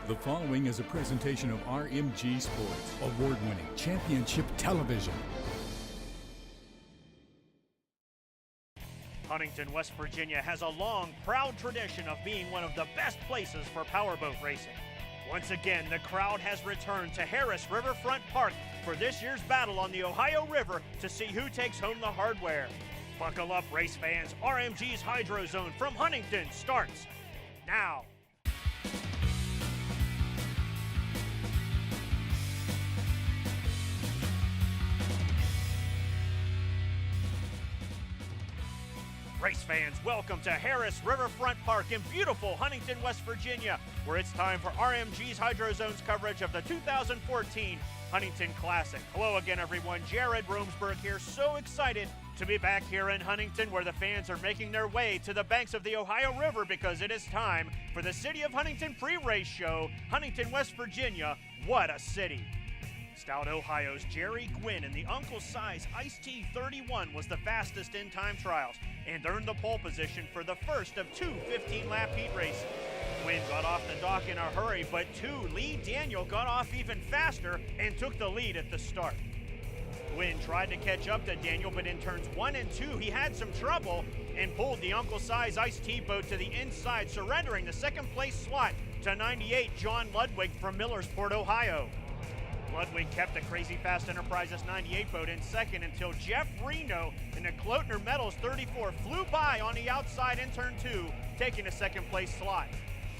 The following is a presentation of RMG Sports, award-winning championship television. Huntington, West Virginia has a long, proud tradition of being one of the best places for powerboat racing. Once again, the crowd has returned to Harris Riverfront Park for this year's battle on the Ohio River to see who takes home the hardware. Buckle up, race fans. RMG's Hydro Zone from Huntington starts now. Race fans, welcome to Harris Riverfront Park in beautiful Huntington, West Virginia, where it's time for RMG's Hydro Zone's coverage of the 2014 Huntington Classic. Hello again, everyone. Jared Romsberg here. So excited to be back here in Huntington, where the fans are making their way to the banks of the Ohio River because it is time for the City of Huntington pre-race show. Huntington, West Virginia, what a city. Stout Ohio's Jerry Gwynn in the Uncle Size Ice-T 31 was the fastest in time trials and earned the pole position for the first of two 15-lap heat races. Gwynn got off the dock in a hurry, but Lee Daniel got off even faster and took the lead at the start. Gwynn tried to catch up to Daniel, but in turns 1 and 2, he had some trouble and pulled the Uncle Size Ice-T boat to the inside, surrendering the second place slot to 98 John Ludwig from Millersport, Ohio. Ludwig kept the Crazy Fast Enterprises 98 boat in second until Jeff Reno in the Klotner Metals 34 flew by on the outside in turn 2, taking a second place slot.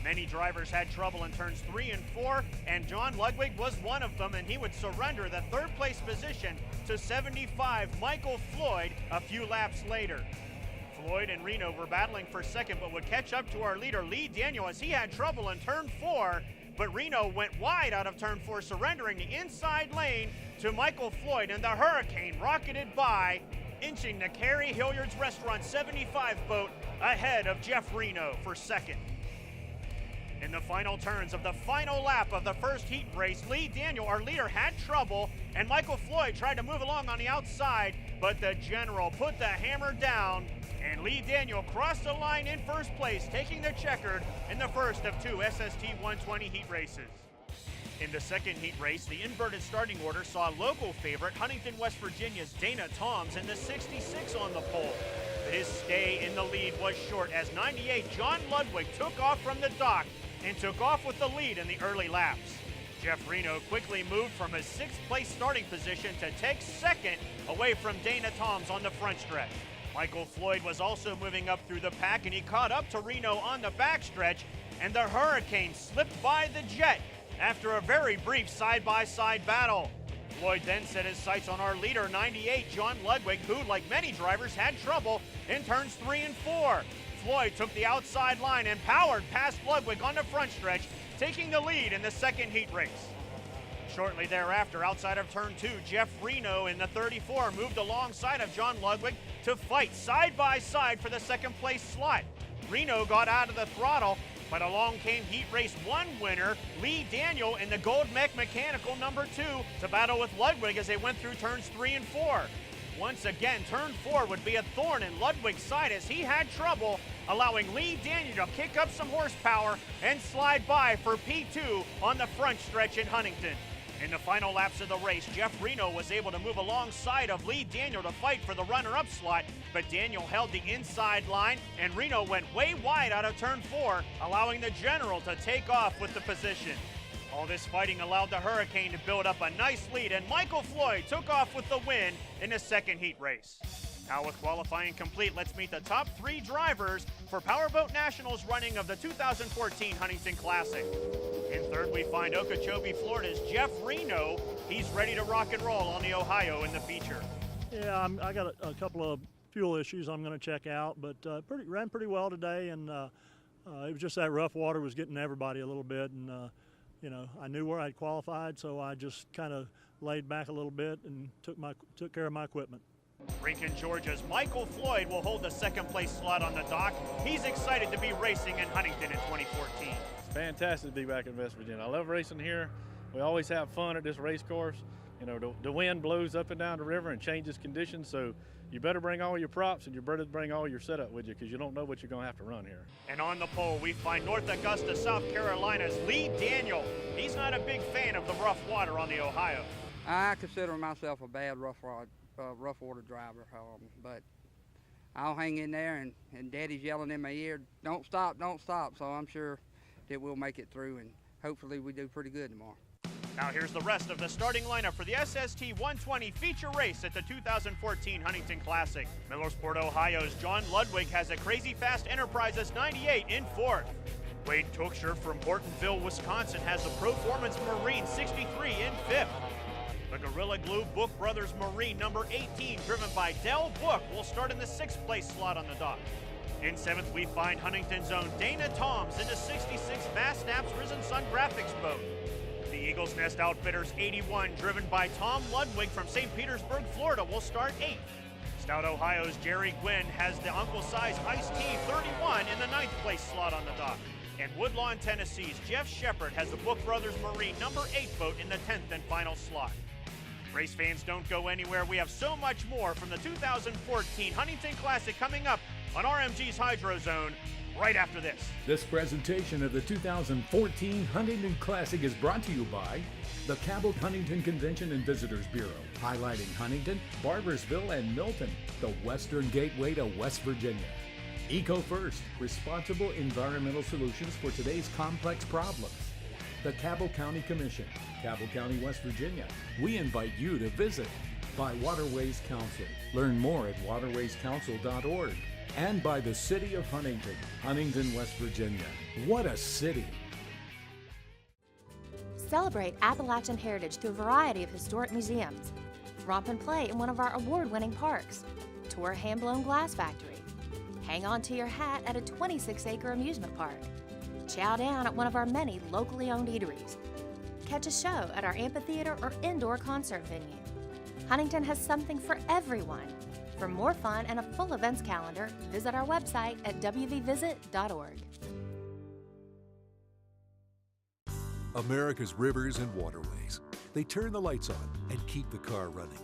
Many drivers had trouble in turns 3 and 4, and John Ludwig was one of them, and he would surrender the third place position to 75 Michael Floyd a few laps later. Floyd and Reno were battling for second, but would catch up to our leader Lee Daniel as he had trouble in turn 4, but Reno went wide out of turn 4, surrendering the inside lane to Michael Floyd, and the Hurricane rocketed by, inching the Carrie Hilliard's Restaurant 75 boat ahead of Jeff Reno for second. In the final turns of the final lap of the first heat race, Lee Daniel, our leader, had trouble, and Michael Floyd tried to move along on the outside, but the General put the hammer down, and Lee Daniel crossed the line in first place, taking the checkered in the first of two SST 120 heat races. In the second heat race, the inverted starting order saw local favorite Huntington, West Virginia's Dana Toms in the 66 on the pole. But his stay in the lead was short as 98 John Ludwig took off from the dock and took off with the lead in the early laps. Jeff Reno quickly moved from his sixth place starting position to take second away from Dana Toms on the front stretch. Michael Floyd was also moving up through the pack, and he caught up to Reno on the backstretch, and the Hurricane slipped by the Jet after a very brief side-by-side battle. Floyd then set his sights on our leader, 98 John Ludwig, who, like many drivers, had trouble in turns 3 and 4. Floyd took the outside line and powered past Ludwig on the front stretch, taking the lead in the second heat race. Shortly thereafter, outside of turn 2, Jeff Reno in the 34 moved alongside of John Ludwig to fight side by side for the second place slot. Reno got out of the throttle, but along came heat race 1 winner, Lee Daniel in the Gold Mech Mechanical number 2 to battle with Ludwig as they went through turns 3 and 4. Once again, turn 4 would be a thorn in Ludwig's side as he had trouble, allowing Lee Daniel to kick up some horsepower and slide by for P2 on the front stretch in Huntington. In the final laps of the race, Jeff Reno was able to move alongside of Lee Daniel to fight for the runner-up slot, but Daniel held the inside line, and Reno went way wide out of turn 4, allowing the General to take off with the position. All this fighting allowed the Hurricane to build up a nice lead, and Michael Floyd took off with the win in the second heat race. Now with qualifying complete, let's meet the top 3 drivers for Powerboat Nationals running of the 2014 Huntington Classic. In third, we find Okeechobee, Florida's Jeff Reno. He's ready to rock and roll on the Ohio in the feature. Yeah, I got a couple of fuel issues I'm going to check out, but ran pretty well today, and it was just that rough water was getting everybody a little bit, and I knew where I'd qualified, so I just kind of laid back a little bit and took care of my equipment. Lincoln, Georgia's Michael Floyd will hold the second place slot on the dock. He's excited to be racing in Huntington in 2014. It's fantastic to be back in West Virginia. I love racing here. We always have fun at this race course. You know, the wind blows up and down the river and changes conditions, so you better bring all your props and you better bring all your setup with you because you don't know what you're going to have to run here. And on the pole, we find North Augusta, South Carolina's Lee Daniel. He's not a big fan of the rough water on the Ohio. I consider myself a bad rough water driver, but I'll hang in there, and Daddy's yelling in my ear, don't stop, don't stop. So I'm sure that we'll make it through, and hopefully we do pretty good tomorrow. Now here's the rest of the starting lineup for the SST 120 feature race at the 2014 Huntington Classic. Millersport, Ohio's John Ludwig has a Crazy Fast Enterprises 98 in fourth. Wade Tookshire from Hortonville, Wisconsin has the Proformance Marine 63 in fifth. The Gorilla Glue Book Brothers Marine number 18, driven by Dell Book, will start in the 6th place slot on the dock. In 7th, we find Huntington's own Dana Toms in the 66 Fast Snaps Risen Sun Graphics boat. The Eagles Nest Outfitters 81, driven by Tom Ludwig from St. Petersburg, Florida, will start 8th. Stout Ohio's Jerry Gwynn has the Uncle Size Iced Tea 31 in the 9th place slot on the dock. And Woodlawn, Tennessee's Jeff Shepard has the Book Brothers Marine number 8 boat in the 10th and final slot. Race fans, don't go anywhere. We have so much more from the 2014 Huntington Classic coming up on RMG's Hydro Zone right after this. This presentation of the 2014 Huntington Classic is brought to you by the Cabot Huntington Convention and Visitors Bureau, highlighting Huntington, Barbersville, and Milton, the western gateway to West Virginia. Eco First, responsible environmental solutions for today's complex problems. The Cabot County Commission, Cabot County, West Virginia. We invite you to visit. By Waterways Council. Learn more at waterwayscouncil.org. And by the City of Huntington, Huntington, West Virginia. What a city! Celebrate Appalachian heritage through a variety of historic museums. Romp and play in one of our award-winning parks. Tour a hand-blown glass factory. Hang on to your hat at a 26-acre amusement park. Chow down at one of our many locally owned eateries. Catch a show at our amphitheater or indoor concert venue. Huntington has something for everyone. For more fun and a full events calendar, visit our website at wvvisit.org. America's rivers and waterways. They turn the lights on and keep the car running.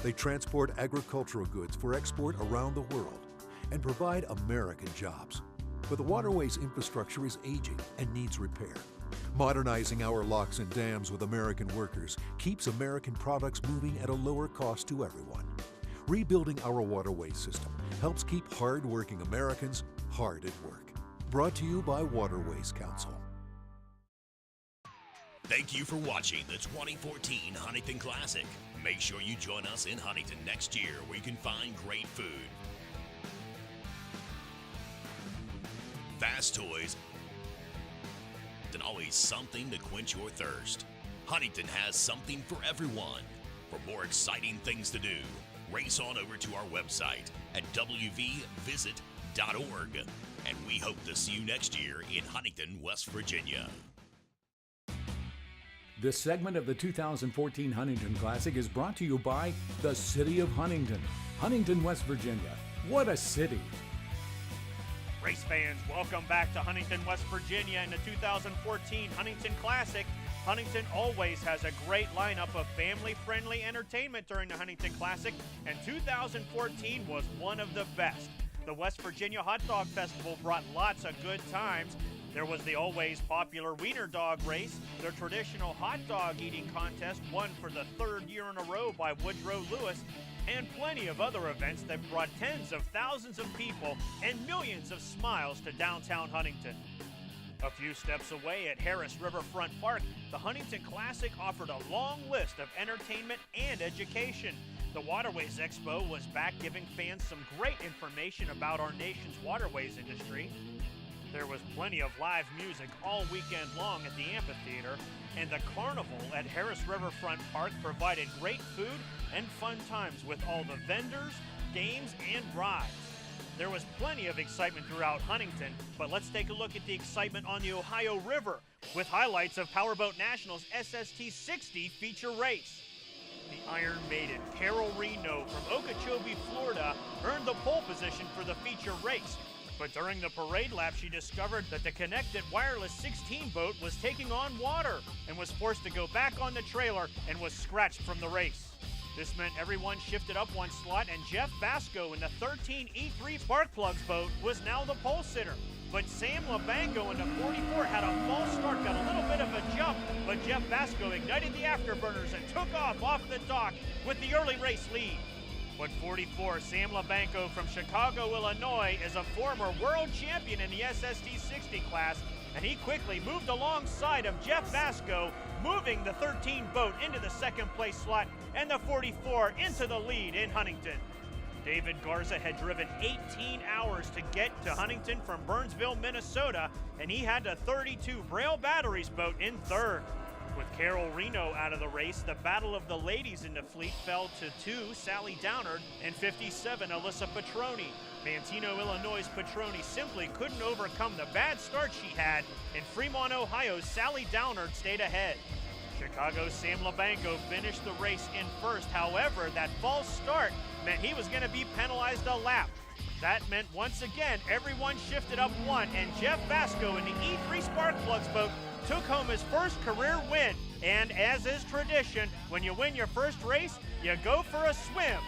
They transport agricultural goods for export around the world and provide American jobs. But the waterways infrastructure is aging and needs repair. Modernizing our locks and dams with American workers keeps American products moving at a lower cost to everyone. Rebuilding our waterway system helps keep hard-working Americans hard at work. Brought to you by Waterways Council. Thank you for watching the 2014 Huntington Classic. Make sure you join us in Huntington next year where you can find great food, fast toys, and always something to quench your thirst. Huntington has something for everyone. For more exciting things to do, race on over to our website at wvvisit.org. And we hope to see you next year in Huntington, West Virginia. This segment of the 2014 Huntington Classic is brought to you by the City of Huntington, Huntington, West Virginia. What a city! Race fans, welcome back to Huntington, West Virginia in the 2014 Huntington Classic. Huntington always has a great lineup of family-friendly entertainment during the Huntington Classic, and 2014 was one of the best. The West Virginia Hot Dog Festival brought lots of good times. There was the always popular Wiener Dog Race, the traditional hot dog eating contest won for the 3rd year in a row by Woodrow Lewis, and plenty of other events that brought tens of thousands of people and millions of smiles to downtown Huntington. A few steps away at Harris Riverfront Park, the Huntington Classic offered a long list of entertainment and education. The Waterways Expo was back, giving fans some great information about our nation's waterways industry. There was plenty of live music all weekend long at the amphitheater, and the carnival at Harris Riverfront Park provided great food and fun times with all the vendors, games, and rides. There was plenty of excitement throughout Huntington, but let's take a look at the excitement on the Ohio River with highlights of Powerboat National's SST 60 feature race. The Iron Maiden, Carol Reno from Okeechobee, Florida, earned the pole position for the feature race. But during the parade lap, she discovered that the connected wireless 16 boat was taking on water and was forced to go back on the trailer and was scratched from the race. This meant everyone shifted up one slot, and Jeff Vasco in the 13 E3 Spark Plugs boat was now the pole sitter. But Sam Labango in the 44 had a false start, got a little bit of a jump, but Jeff Vasco ignited the afterburners and took off the dock with the early race lead. But 44, Sam Labanco from Chicago, Illinois, is a former world champion in the SST 60 class, and he quickly moved alongside of Jeff Vasco, moving the 13 boat into the second place slot and the 44 into the lead in Huntington. David Garza had driven 18 hours to get to Huntington from Burnsville, Minnesota, and he had the 32 Braille Batteries boat in third. With Carol Reno out of the race, the battle of the ladies in the fleet fell to 2, Sally Downard, and 57, Alyssa Petroni. Mantino, Illinois' Petroni simply couldn't overcome the bad start she had. In Fremont, Ohio's Sally Downard stayed ahead. Chicago's Sam Labanco finished the race in first. However, that false start meant he was going to be penalized a lap. That meant once again everyone shifted up one, and Jeff Vasco in the E3 Spark Plugs boat took home his first career win. And as is tradition, when you win your first race, you go for a swim.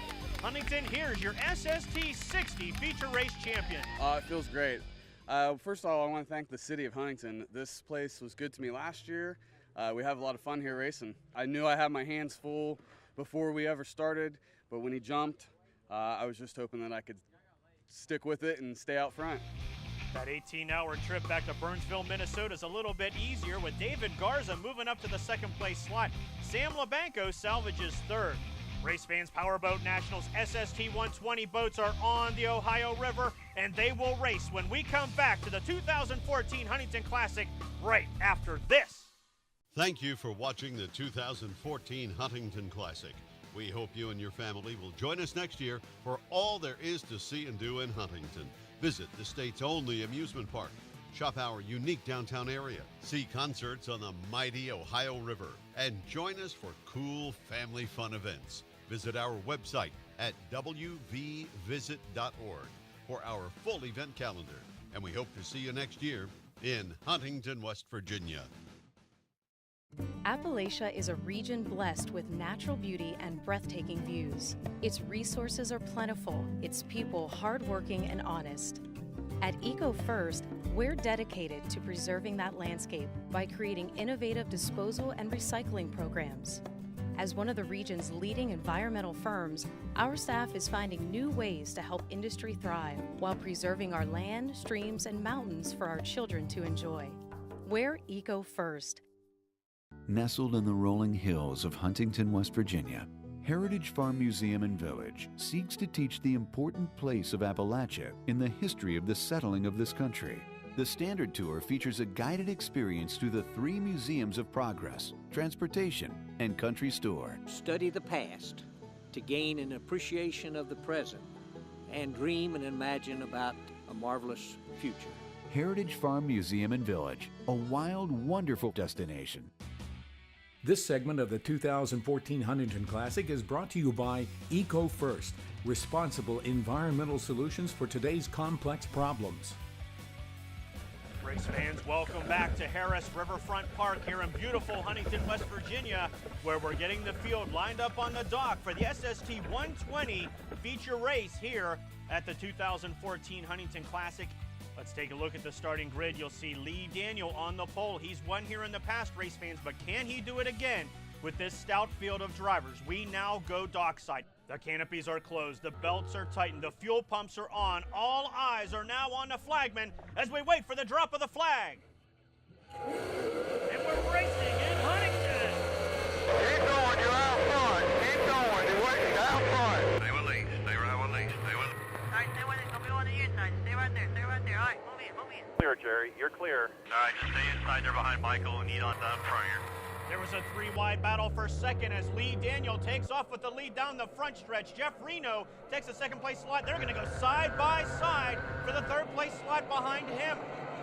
Huntington, here's your SST 60 feature race champion. It feels great. First of all, I want to thank the city of Huntington. This place was good to me last year. We have a lot of fun here racing. I knew I had my hands full before we ever started, but when he jumped, I was just hoping that I could stick with it and stay out front. That 18-hour trip back to Burnsville, Minnesota is a little bit easier, with David Garza moving up to the second place slot. Sam Labanco salvages third. Race Fans Powerboat Nationals SST 120 boats are on the Ohio River, and they will race when we come back to the 2014 Huntington Classic right after this. Thank you for watching the 2014 Huntington Classic. We hope you and your family will join us next year for all there is to see and do in Huntington. Visit the state's only amusement park, shop our unique downtown area, see concerts on the mighty Ohio River, and join us for cool family fun events. Visit our website at wvvisit.org for our full event calendar, and we hope to see you next year in Huntington, West Virginia. Appalachia is a region blessed with natural beauty and breathtaking views. Its resources are plentiful, its people hardworking and honest. At Eco First, we're dedicated to preserving that landscape by creating innovative disposal and recycling programs. As one of the region's leading environmental firms, our staff is finding new ways to help industry thrive while preserving our land, streams, and mountains for our children to enjoy. We're Eco First. Nestled in the rolling hills of Huntington, West Virginia, Heritage Farm Museum and Village seeks to teach the important place of Appalachia in the history of the settling of this country. The standard tour features a guided experience through the 3 museums of progress, transportation, and country store. Study the past to gain an appreciation of the present and dream and imagine about a marvelous future. Heritage Farm Museum and Village, a wild, wonderful destination. This segment of the 2014 Huntington Classic is brought to you by Eco First, responsible environmental solutions for today's complex problems. Race fans, welcome back to Harris Riverfront Park here in beautiful Huntington, West Virginia, where we're getting the field lined up on the dock for the SST 120 feature race here at the 2014 Huntington Classic. Let's take a look at the starting grid. You'll see Lee Daniel on the pole. He's won here in the past, race fans, but can he do it again with this stout field of drivers? We now go dockside. The canopies are closed, the belts are tightened, the fuel pumps are on. All eyes are now on the flagman as we wait for the drop of the flag. And we're racing in Huntington. Keep going, you're out front. Keep going, you're waiting out front. Stay with Lee, stay right with Lee, stay with him. All right, stay with it, don't be on the inside. Stay right there, stay right there. All right, move in, move in. Clear, Jerry, you're clear. All right, just stay inside there behind Michael and eat on down front here. There was a 3-wide battle for second as Lee Daniel takes off with the lead down the front stretch. Jeff Reno takes the second place slot. They're going to go side by side for the third place slot behind him.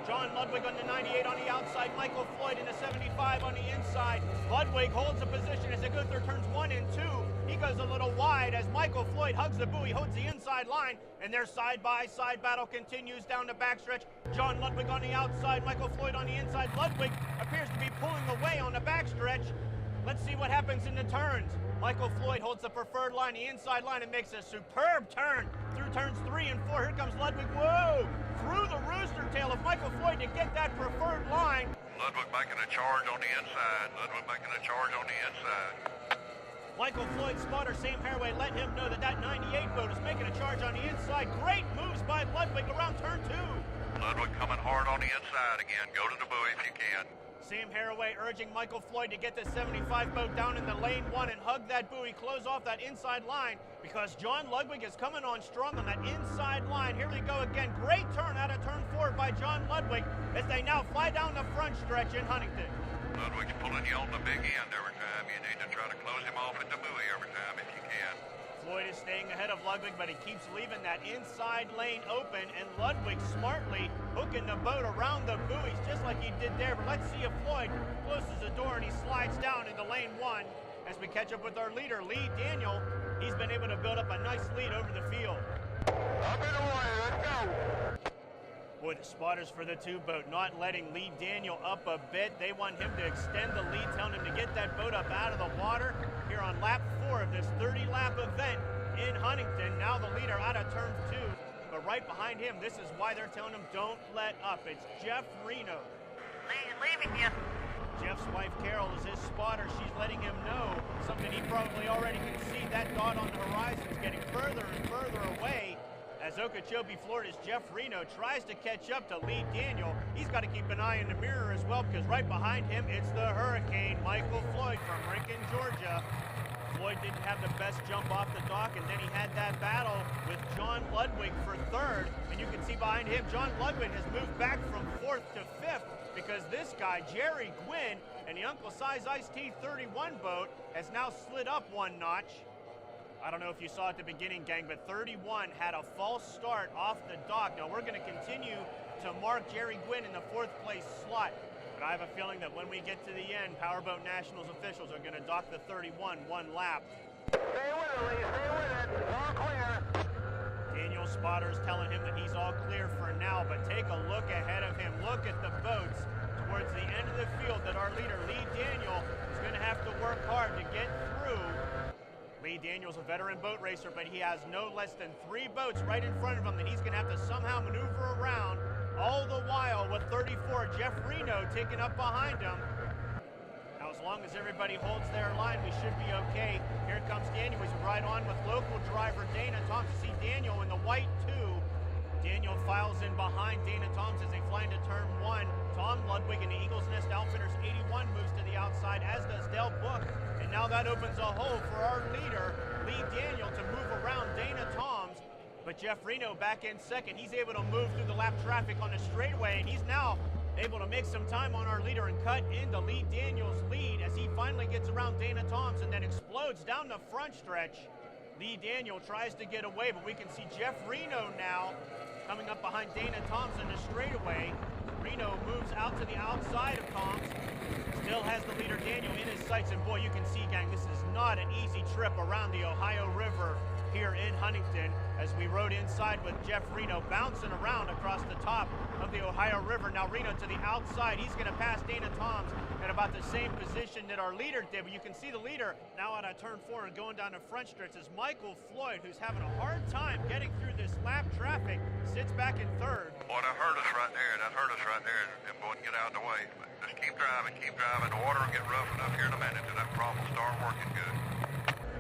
John Ludwig on the 98 on the outside, Michael Floyd in the 75 on the inside. Ludwig holds a position as they go through turns 1 and 2. He goes a little wide as Michael Floyd hugs the buoy, holds the inside line, and their side-by-side battle continues down the backstretch. John Ludwig on the outside, Michael Floyd on the inside. Ludwig appears to be pulling away on the backstretch. Let's see what happens in the turns. Michael Floyd holds the preferred line, the inside line, and makes a superb turn through turns 3 and 4. Here comes Ludwig. Whoa! Through the rooster tail of Michael Floyd to get that preferred line. Ludwig making a charge on the inside. Ludwig making a charge on the inside. Michael Floyd's spotter, Sam Haraway, let him know that that 98 boat is making a charge on the inside. Great moves by Ludwig around turn 2. Ludwig coming hard on the inside again. Go to the buoy if you can. Sam Haraway urging Michael Floyd to get the 75 boat down in the lane 1 and hug that buoy, close off that inside line, because John Ludwig is coming on strong on that inside line. Here we go again. Great turn out of turn 4 by John Ludwig as they now fly down the front stretch in Huntington. Ludwig's pulling you on the big end every time. You need to try to close him off at the buoy every time if you can. Floyd is staying ahead of Ludwig, but he keeps leaving that inside lane open, and Ludwig smartly hooking the boat around the buoys just like he did there. But let's see if Floyd closes the door and he slides down into lane 1 as we catch up with our leader, Lee Daniel. He's been able to build up a nice lead over the field. Up in the water, let's go. Boy, the spotters for the 2 boat not letting Lee Daniel up a bit. They want him to extend the lead, telling him to get that boat up out of the water here on lap 4 of this 30-lap event in Huntington. Now the leader out of turn 2, but right behind him, this is why they're telling him don't let up. It's Jeff Reno. Leaving you. Jeff's wife, Carol, is his spotter. She's letting him know something he probably already can see. That dot on the horizon is getting further and further away as Okeechobee, Florida's Jeff Reno tries to catch up to Lee Daniel. He's got to keep an eye in the mirror as well, because right behind him, it's the Hurricane, Michael Floyd from Rincon, Georgia. Floyd didn't have the best jump off the dock, and then he had that battle with John Ludwig for 3rd. And you can see behind him, John Ludwig has moved back from 4th to 5th because this guy, Jerry Gwynn, and the Uncle Size Iced Tea 31 boat has now slid up 1 notch. I don't know if you saw at the beginning, gang, but 31 had a false start off the dock. Now we're going to continue to mark Jerry Gwynn in the 4th place slot. But I have a feeling that when we get to the end, Powerboat Nationals officials are going to dock the 31 1 lap. Stay with it, Lee. Stay with it. All clear. Daniel Spotter's telling him that he's all clear for now, but take a look ahead of him. Look at the boats towards the end of the field that our leader, Lee Daniel, is going to have to work hard to get through. Lee Daniel's a veteran boat racer, but he has no less than 3 boats right in front of him that he's going to have to somehow maneuver around, all the while with 34, Jeff Reno taking up behind him. Now, as long as everybody holds their line, we should be okay. Here comes Daniel. He's right on with local driver Dana Thompson. See Daniel in the white 2. Daniel files in behind Dana Thompson as they fly into turn 1. Tom Ludwig and the Eagles Nest Outfitters 81 moves to the outside, as does Del Book. And now that opens a hole for our leader, Lee Daniel, to move around Dana Toms. But Jeff Reno back in 2nd. He's able to move through the lap traffic on the straightaway, and he's now able to make some time on our leader and cut into Lee Daniel's lead as he finally gets around Dana Toms and then explodes down the front stretch. Lee Daniel tries to get away, but we can see Jeff Reno now coming up behind Dana Toms in the straightaway. Reno moves out to the outside of Toms. Still has the leader Daniel in his sights, and boy, you can see, gang, this is not an easy trip around the Ohio River here in Huntington as we rode inside with Jeff Reno bouncing around across the top of the Ohio River. Now Reno to the outside. He's going to pass Dana Toms at about the same position that our leader did. But you can see the leader now out of turn 4 and going down the front stretch is Michael Floyd, who's having a hard time getting through this lap traffic, sits back in 3rd. Boy, that hurt us right there. That hurt us right there. And boy, get out of the way. But just keep driving, keep driving. The water will get rough enough here in a minute, and that problem will start working good.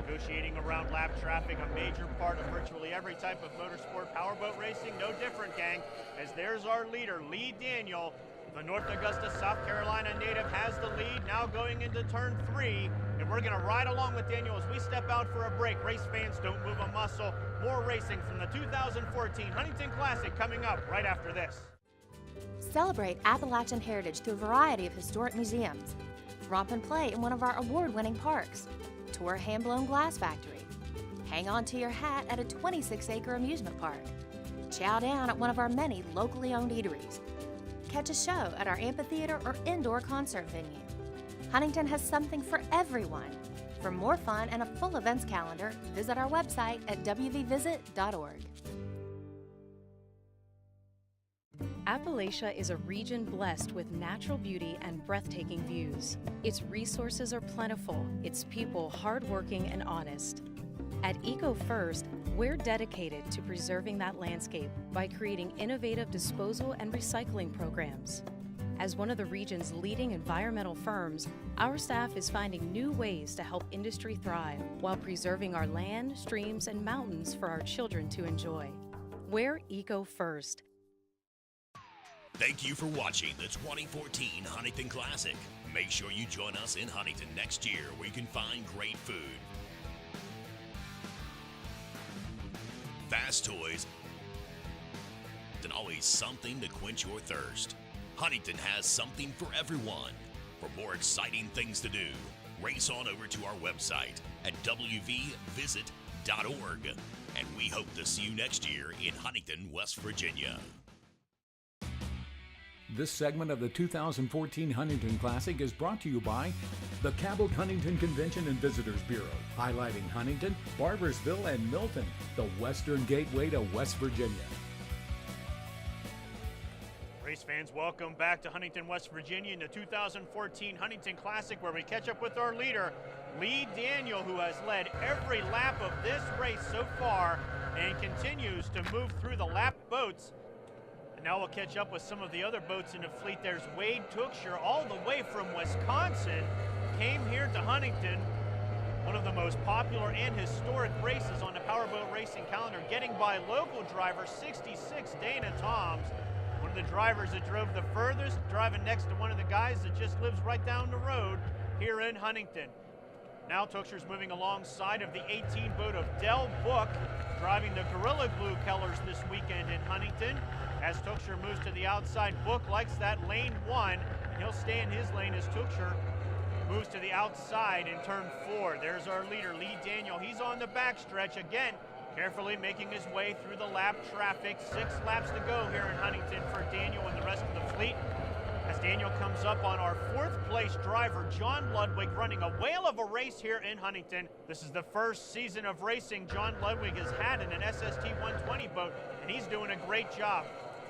Negotiating around lap traffic, a major part of virtually every type of motorsport. Powerboat racing, no different, gang, as there's our leader, Lee Daniel. The North Augusta, South Carolina native has the lead, now going into turn 3, and we're going to ride along with Daniel as we step out for a break. Race fans, don't move a muscle. More racing from the 2014 Huntington Classic coming up right after this. Celebrate Appalachian heritage through a variety of historic museums. Romp and play in one of our award-winning parks. Tour a hand-blown glass factory. Hang on to your hat at a 26-acre amusement park. Chow down at one of our many locally owned eateries. Catch a show at our amphitheater or indoor concert venue. Huntington has something for everyone. For more fun and a full events calendar, visit our website at wvvisit.org. Appalachia is a region blessed with natural beauty and breathtaking views. Its resources are plentiful, its people hardworking and honest. At Eco First, we're dedicated to preserving that landscape by creating innovative disposal and recycling programs. As one of the region's leading environmental firms, our staff is finding new ways to help industry thrive while preserving our land, streams, and mountains for our children to enjoy. We're Eco First. Thank you for watching the 2014 Huntington Classic. Make sure you join us in Huntington next year where you can find great food, fast toys, and always something to quench your thirst. Huntington has something for everyone. For more exciting things to do, race on over to our website at wvvisit.org. And we hope to see you next year in Huntington, West Virginia. This segment of the 2014 Huntington Classic is brought to you by the Cabot Huntington Convention and Visitors Bureau, highlighting Huntington, Barboursville, and Milton, the western gateway to West Virginia. Race fans, welcome back to Huntington, West Virginia in the 2014 Huntington Classic, where we catch up with our leader, Lee Daniel, who has led every lap of this race so far and continues to move through the lap boats. And now we'll catch up with some of the other boats in the fleet. There's Wade Tookshire, all the way from Wisconsin, came here to Huntington, one of the most popular and historic races on the Powerboat racing calendar, getting by local driver 66, Dana Toms. One of the drivers that drove the furthest, driving next to one of the guys that just lives right down the road here in Huntington. Now Tookshire's moving alongside of the 18 boat of Del Book, driving the Gorilla Glue colors this weekend in Huntington. As Tookshire moves to the outside, Book likes that lane 1, and he'll stay in his lane as Tookshire moves to the outside in turn 4. There's our leader, Lee Daniel. He's on the backstretch again, carefully making his way through the lap traffic. 6 laps to go here in Huntington for Daniel and the rest of the fleet. As Daniel comes up on our 4th place driver, John Ludwig, running a whale of a race here in Huntington. This is the first season of racing John Ludwig has had in an SST 120 boat, and he's doing a great job.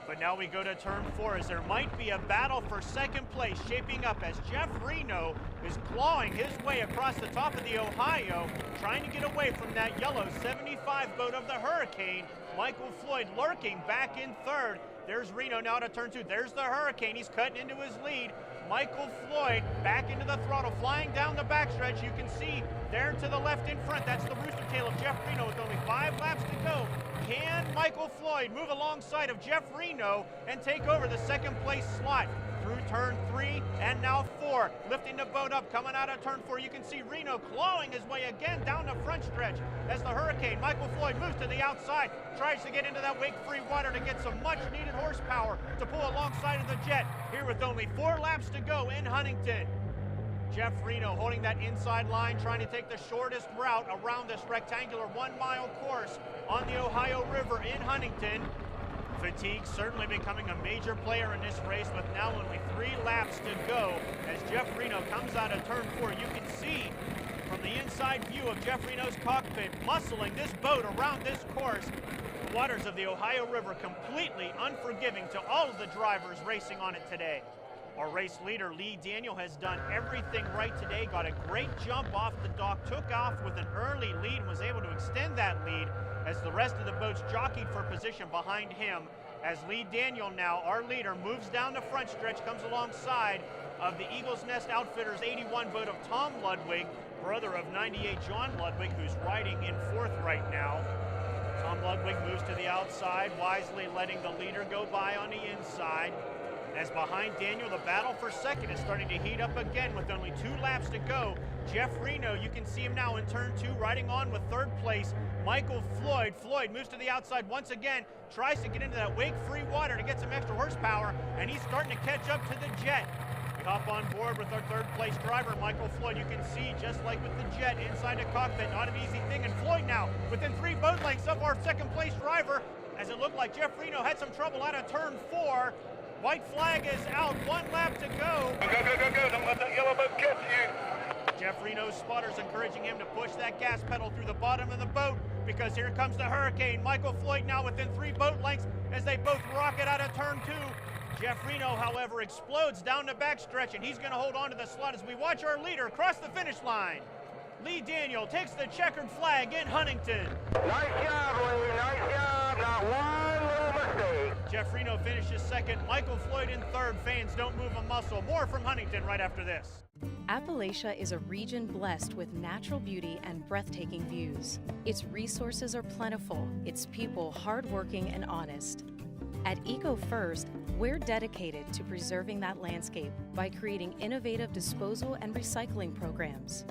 But now we go to turn 4 as there might be a battle for 2nd place shaping up as Jeff Reno is clawing his way across the top of the Ohio, trying to get away from that yellow 75 boat of the Hurricane. Michael Floyd lurking back in 3rd. There's Reno now to turn 2. There's the Hurricane. He's cutting into his lead. Michael Floyd back into the throttle, flying down the backstretch. You can see there to the left in front, that's the rooster tail of Jeff Reno with only 5 laps to go. Can Michael Floyd move alongside of Jeff Reno and take over the 2nd place slot through turn 3 and now 4? Lifting the boat up, coming out of turn 4. You can see Reno clawing his way again down the front stretch as the Hurricane. Michael Floyd moves to the outside, tries to get into that wake-free water to get some much-needed horsepower to pull alongside of the Jet here with only 4 laps to go in Huntington. Jeff Reno holding that inside line, trying to take the shortest route around this rectangular 1-mile course on the Ohio River in Huntington. Fatigue certainly becoming a major player in this race with now only 3 laps to go. As Jeff Reno comes out of turn 4, you can see from the inside view of Jeff Reno's cockpit muscling this boat around this course. The waters of the Ohio River completely unforgiving to all of the drivers racing on it today. Our race leader, Lee Daniel, has done everything right today, got a great jump off the dock, took off with an early lead, and was able to extend that lead as the rest of the boats jockeyed for position behind him. As Lee Daniel now, our leader, moves down the front stretch, comes alongside of the Eagles Nest Outfitters 81 boat of Tom Ludwig, brother of 98 John Ludwig, who's riding in 4th right now. Tom Ludwig moves to the outside, wisely letting the leader go by on the inside. As behind Daniel, the battle for 2nd is starting to heat up again with only 2 laps to go. Jeff Reno, you can see him now in turn 2, riding on with 3rd place. Michael Floyd. Floyd moves to the outside once again, tries to get into that wake-free water to get some extra horsepower, and he's starting to catch up to the Jet. We hop on board with our 3rd place driver, Michael Floyd. You can see, just like with the Jet inside the cockpit, not an easy thing. And Floyd now within 3 boat lengths of our 2nd place driver, as it looked like Jeff Reno had some trouble out of turn 4. White flag is out, 1 lap to go. Go, go, go, go, don't let that yellow boat catch you. Jeff Reno's spotters encouraging him to push that gas pedal through the bottom of the boat because here comes the Hurricane. Michael Floyd now within 3 boat lengths. as they both rocket out of turn 2. Jeff Reno, however, explodes down the backstretch, and he's going to hold on to the slot as we watch our leader cross the finish line. Lee Daniel takes the checkered flag in Huntington. Nice job, Lee. Nice job. Not one little mistake. Jeff Reno finishes second. Michael Floyd in third. Fans don't move a muscle. More from Huntington right after this. Appalachia is a region blessed with natural beauty and breathtaking views. Its resources are plentiful, its people hardworking and honest. At Eco First, we're dedicated to preserving that landscape by creating innovative disposal and recycling programs.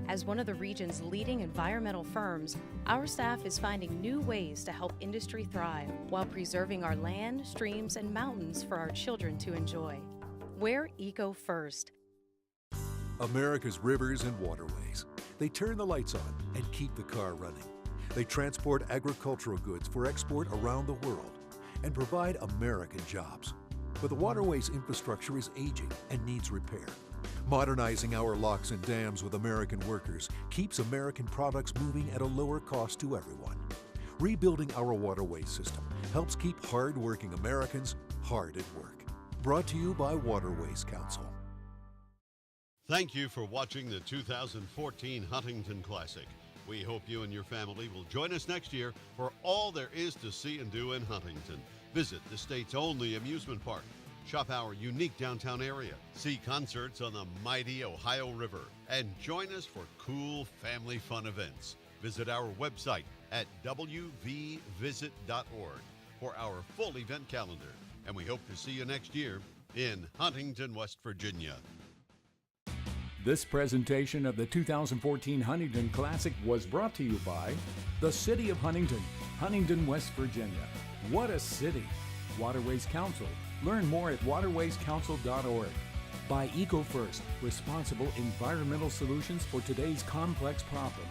As one of the region's leading environmental firms, our staff is finding new ways to help industry thrive while preserving our land, streams, and mountains for our children to enjoy. We're Eco First. America's rivers and waterways. They turn the lights on and keep the car running. They transport agricultural goods for export around the world and provide American jobs. But the waterways infrastructure is aging and needs repair. Modernizing our locks and dams with American workers keeps American products moving at a lower cost to everyone. Rebuilding our waterway system helps keep hard-working Americans hard at work. Brought to you by Waterways Council. Thank you for watching the 2014 Huntington Classic. We hope you and your family will join us next year for all there is to see and do in Huntington. Visit the state's only amusement park. Shop our unique downtown area. See concerts on the mighty Ohio River. And join us for cool family fun events. Visit our website at wvvisit.org for our full event calendar. And we hope to see you next year in Huntington, West Virginia. This presentation of the 2014 Huntington Classic was brought to you by the City of Huntington, Huntington, West Virginia. What a city! Waterways Council. Learn more at waterwayscouncil.org. By EcoFirst, responsible environmental solutions for today's complex problems.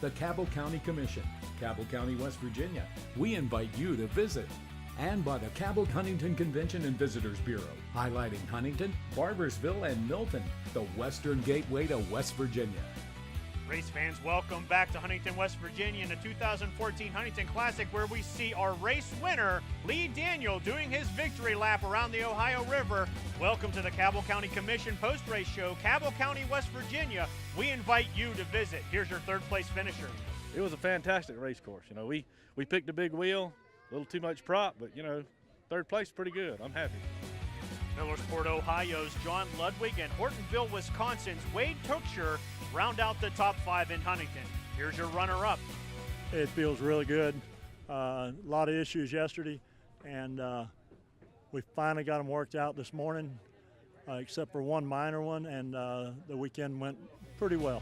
The Cabell County Commission, Cabell County, West Virginia. We invite you to visit. And by the Cabell Huntington Convention and Visitors Bureau, highlighting Huntington, Barbersville, and Milton, the western gateway to West Virginia. Race fans, welcome back to Huntington, West Virginia in the 2014 Huntington Classic, where we see our race winner, Lee Daniel, doing his victory lap around the Ohio River. Welcome to the Cabell County Commission post-race show, Cabell County, West Virginia. We invite you to visit. Here's your third place finisher. It was a fantastic race course. You know, we picked a big wheel, a little too much prop, but, you know, third place is pretty good. I'm happy. Millersport, Ohio's John Ludwig and Hortonville, Wisconsin's Wade Tookshire round out the top 5 in Huntington. Here's your runner-up. It feels really good. A lot of issues yesterday, and we finally got them worked out this morning, except for one minor one, and the weekend went pretty well.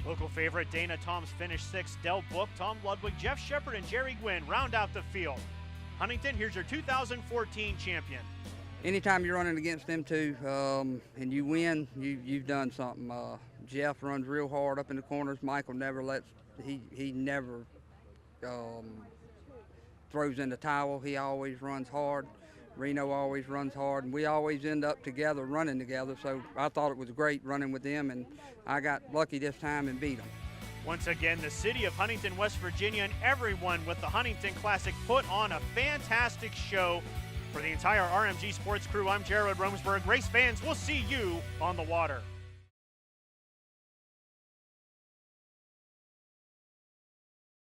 Local favorite Dana Toms finished 6th. Del Book, Tom Ludwig, Jeff Shepard, and Jerry Gwynn round out the field. Huntington, here's your 2014 champion. Anytime you're running against them two and you win, you've done something. Jeff runs real hard up in the corners. Michael never he never throws in the towel. He always runs hard. Reno always runs hard, and we always end up together, running together. So I thought it was great running with them, and I got lucky this time and beat them. Once again, the city of Huntington, West Virginia, and everyone with the Huntington Classic put on a fantastic show. For the entire RMG Sports crew, I'm Jared Romsberg. Race fans, we'll see you on the water.